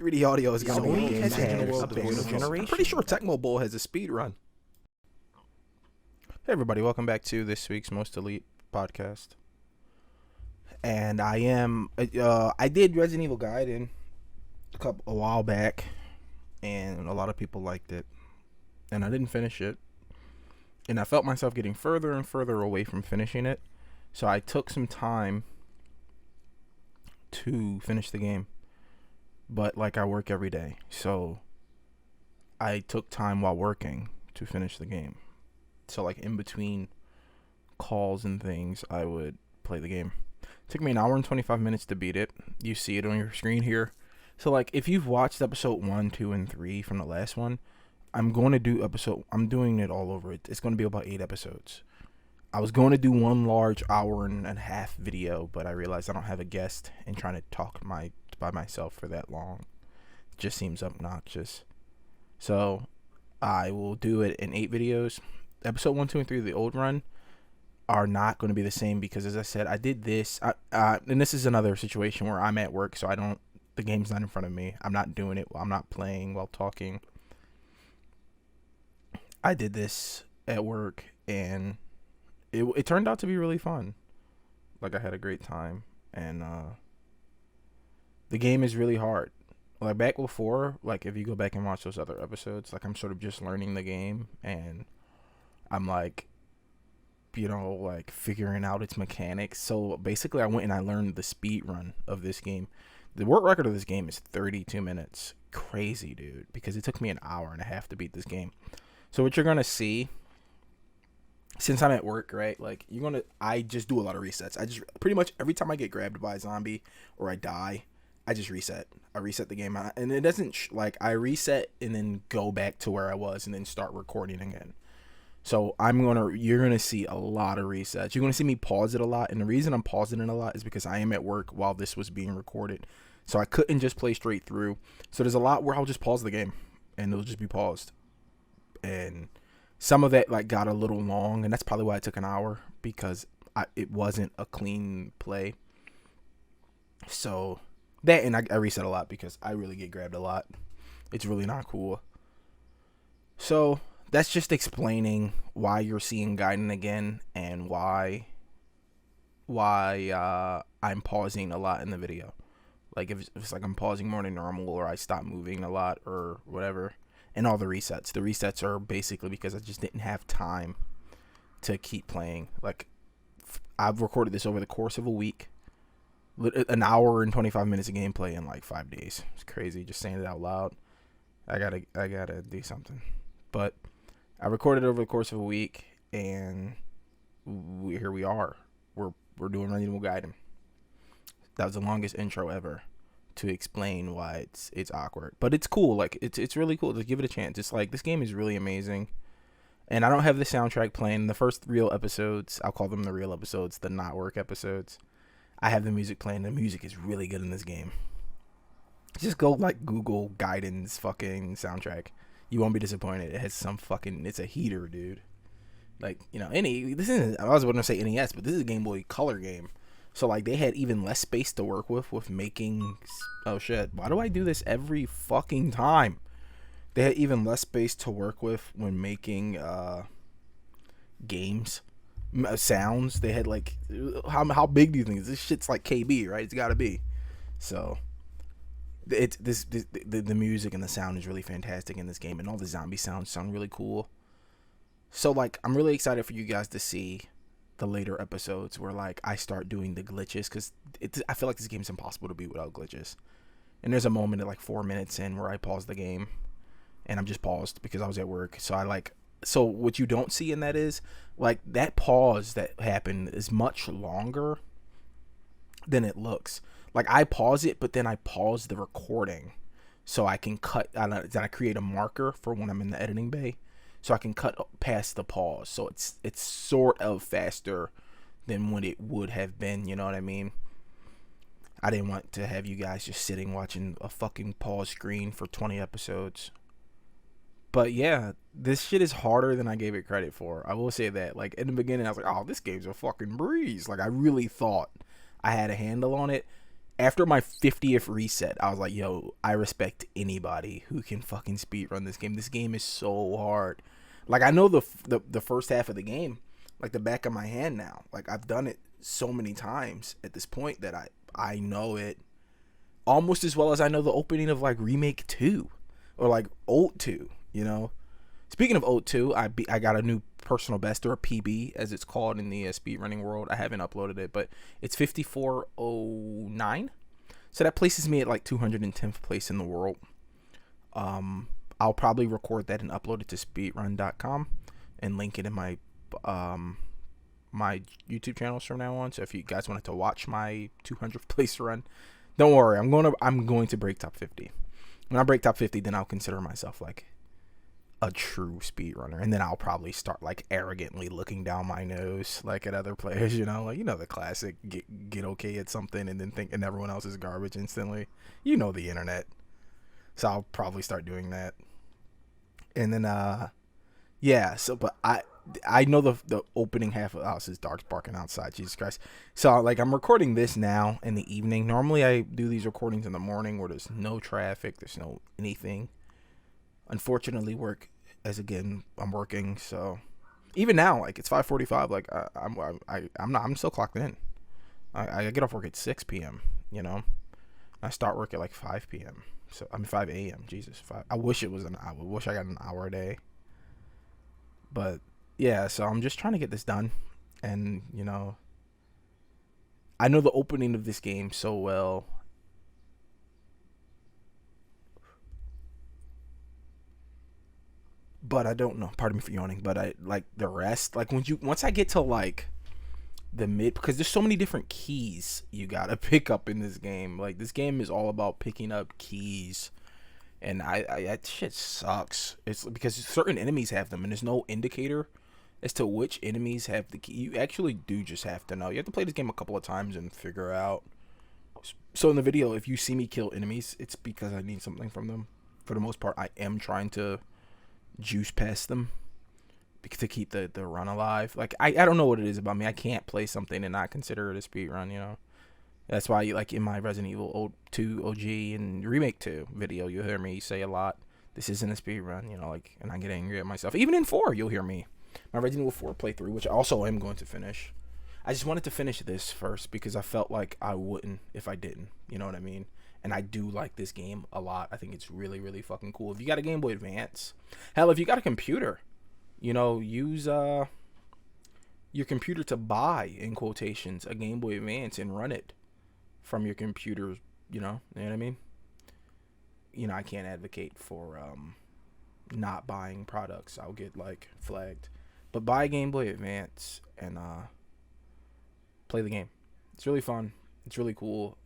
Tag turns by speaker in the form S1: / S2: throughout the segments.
S1: 3D audio is going to be
S2: Sony
S1: a game
S2: has
S1: changer in the
S2: had
S1: world
S2: a
S1: of video
S2: bonus
S1: games. I'm
S2: generation.
S1: pretty sure Tecmo Bowl has a speed run. Hey everybody, welcome back to this week's Most Elite podcast. And I did Resident Evil Gaiden a while back, and a lot of people liked it, and I didn't finish it, and I felt myself getting further and further away from finishing it, so I took some time to finish the game. But like, I work every day, so I took time while working to finish the game. So like in between calls and things, I would play the game. It took me an hour and 25 minutes to beat it. You see it on your screen here. So like, if you've watched episode 1, 2, and 3 from the last one, I'm doing it all over. It's going to be about 8 episodes. I was going to do one large hour and a half video, but I realized I don't have a guest, and trying to talk by myself for that long just seems obnoxious. So I will do it in 8 videos. Episode 1, 2, and 3 of the old run are not going to be the same because, as I said, I did this. And this is another situation where I'm at work, so the game's not in front of me. I'm not doing it. I'm not playing while talking. I did this at work, and it turned out to be really fun. Like, I had a great time, and the game is really hard. Like, back before, like, if you go back and watch those other episodes, like, I'm sort of just learning the game, and I'm like, like figuring out its mechanics. So basically I went and I learned the speed run of this game. The world record of this game is 32 minutes. Crazy, dude, because it took me an hour and a half to beat this game. So what you're going to see, since I'm at work, right? Like, I just do a lot of resets. I just pretty much every time I get grabbed by a zombie or I die, I just reset. I reset the game, and it doesn't I reset and then go back to where I was and then start recording again. So you're gonna see a lot of resets. You're gonna see me pause it a lot, and the reason I'm pausing it a lot is because I am at work while this was being recorded, so I couldn't just play straight through. So there's a lot where I'll just pause the game, and it'll just be paused, and some of that got a little long, and that's probably why it took an hour, because it wasn't a clean play. So that, and I reset a lot because I really get grabbed a lot. It's really not cool. So that's just explaining why you're seeing Gaiden again, and why I'm pausing a lot in the video. Like, if it's like I'm pausing more than normal, or I stop moving a lot, or whatever. And all the resets. The resets are basically because I just didn't have time to keep playing. Like, I've recorded this over the course of a week. An hour and 25 minutes of gameplay in like 5 days. It's crazy just saying it out loud. I gotta do something. But I recorded over the course of a week, and here we are. We're doing Resident Evil Gaiden. That was the longest intro ever to explain why it's awkward, but it's cool. Like, it's really cool. Just give it a chance. It's like, this game is really amazing, and I don't have the soundtrack playing. The first real episodes, I'll call them the real episodes, the not work episodes, I have the music playing. The music is really good in this game. Just go Google Gaiden's fucking soundtrack. You won't be disappointed. It has it's a heater, dude. Like, this isn't, I was going to say NES, but this is a Game Boy Color game. So, they had even less space to work with making, oh shit, why do I do this every fucking time? They had even less space to work with when making, games, sounds. They had, how big do you think? This shit's like KB, right? It's gotta be. So the music and the sound is really fantastic in this game, and all the zombie sounds sound really cool. So I'm really excited for you guys to see the later episodes where I start doing the glitches, because I feel like this game's impossible to beat without glitches. And there's a moment at 4 minutes in where I pause the game, and I'm just paused because I was at work. So so what you don't see in that is that pause that happened is much longer than it looks. I pause it, but then I pause the recording so I can cut. Then I create a marker for when I'm in the editing bay, so I can cut past the pause. So it's sort of faster than what it would have been. You know what I mean? I didn't want to have you guys just sitting watching a fucking pause screen for 20 episodes. But yeah, this shit is harder than I gave it credit for. I will say that. In the beginning, I was like, oh, this game's a fucking breeze. I really thought I had a handle on it. After my 50th reset, I was like, yo, I respect anybody who can fucking speedrun this game. This game is so hard. Like, I know the first half of the game, like the back of my hand now. Like, I've done it so many times at this point that I know it almost as well as I know the opening of like Remake 2 or like Old 2, you know? Speaking of Old 2, I got a new personal best, or a PB as it's called in the speedrunning world. I haven't uploaded it, but it's 5409. So that places me at like 210th place in the world. I'll probably record that and upload it to speedrun.com and link it in my my YouTube channels from now on. So if you guys wanted to watch my 200th place run, don't worry. I'm going to break top 50. When I break top 50, then I'll consider myself like a true speedrunner, and then I'll probably start like arrogantly looking down my nose like at other players, you know, like, you know, the classic get okay at something and then thinking everyone else is garbage instantly. You know, the internet. So I'll probably start doing that. And then yeah, so but I know the opening half of the house is dogs barking outside. Jesus Christ. So like I'm recording this now in the evening. Normally I do these recordings in the morning where there's no traffic, there's no anything. Unfortunately, I'm working, so even now, like it's 5:45, like I'm still clocked in. I get off work at 6 p.m. You know, I start work at like 5 p.m. So I'm 5 a.m. Jesus, 5. I wish it was an hour. I wish I got an hour a day. But yeah, so I'm just trying to get this done, and you know, I know the opening of this game so well. But I don't know. Pardon me for yawning. But I like the rest. Like once I get to like the mid, because there's so many different keys you gotta pick up in this game. Like this game is all about picking up keys, and I that shit sucks. It's because certain enemies have them, and there's no indicator as to which enemies have the key. You actually do just have to know. You have to play this game a couple of times and figure out. So in the video, if you see me kill enemies, it's because I need something from them. For the most part, I am trying to juice past them to keep the run alive. Like I don't know what it is about me. I can't play something and not consider it a speed run, you know. That's why like in my Resident Evil 2 OG and Remake 2 video, you'll hear me say a lot, this isn't a speed run, you know, like, and I get angry at myself. Even in 4, you'll hear me. My Resident Evil 4 playthrough, which also I am going to finish. I just wanted to finish this first because I felt like I wouldn't if I didn't. You know what I mean? And I do like this game a lot. I think it's really, really fucking cool. If you got a Game Boy Advance, hell, if you got a computer, you know, use your computer to buy, in quotations, a Game Boy Advance and run it from your computer. You know what I mean? You know, I can't advocate for not buying products. I'll get like flagged, but buy a Game Boy Advance and play the game. It's really fun. It's really cool.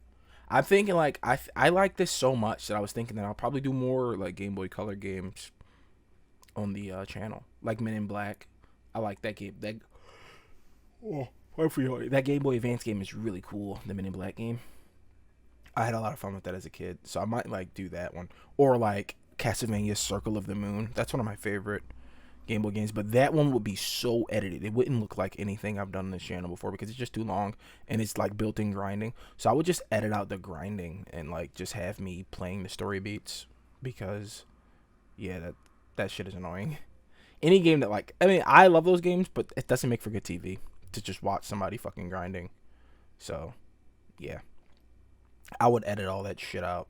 S1: I'm thinking like I like this so much that I was thinking that I'll probably do more like Game Boy Color games on the channel, like Men in Black. I like that game. That Game Boy Advance game is really cool. The Men in Black game. I had a lot of fun with that as a kid, so I might like do that one, or like Castlevania Circle of the Moon. That's one of my favorite Game Boy games, but that one would be so edited. It wouldn't look like anything I've done on this channel before because it's just too long and it's like built-in grinding. So I would just edit out the grinding and like just have me playing the story beats because yeah, that shit is annoying. Any game that like, I mean, I love those games, but it doesn't make for good TV to just watch somebody fucking grinding. So yeah, I would edit all that shit out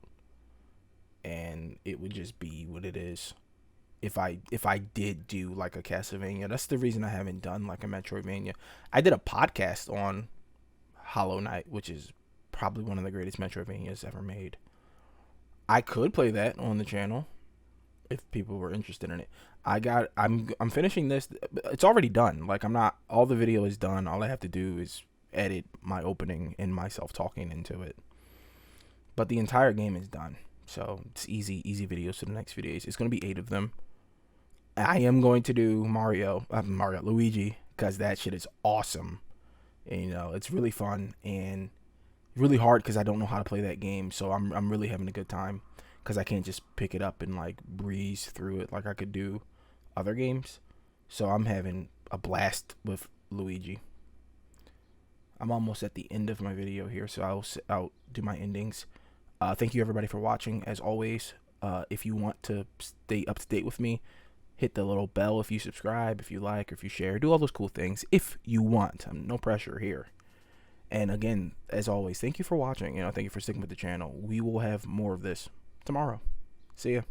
S1: and it would just be what it is. If I did do like a Castlevania, that's the reason I haven't done like a Metroidvania. I did a podcast on Hollow Knight, which is probably one of the greatest Metroidvanias ever made. I could play that on the channel if people were interested in it. I'm finishing this. It's already done. Like all the video is done. All I have to do is edit my opening and myself talking into it. But the entire game is done. So it's easy videos to the next few days. It's going to be 8 of them. I am going to do Luigi, because that shit is awesome. And, you know, it's really fun and really hard because I don't know how to play that game. So I'm really having a good time because I can't just pick it up and like breeze through it like I could do other games. So I'm having a blast with Luigi. I'm almost at the end of my video here, so I'll do my endings. Thank you everybody for watching. As always, if you want to stay up to date with me, hit the little bell if you subscribe, if you like, or if you share. Do all those cool things if you want. No pressure here. And again, as always, thank you for watching. Thank you for sticking with the channel. We will have more of this tomorrow. See ya.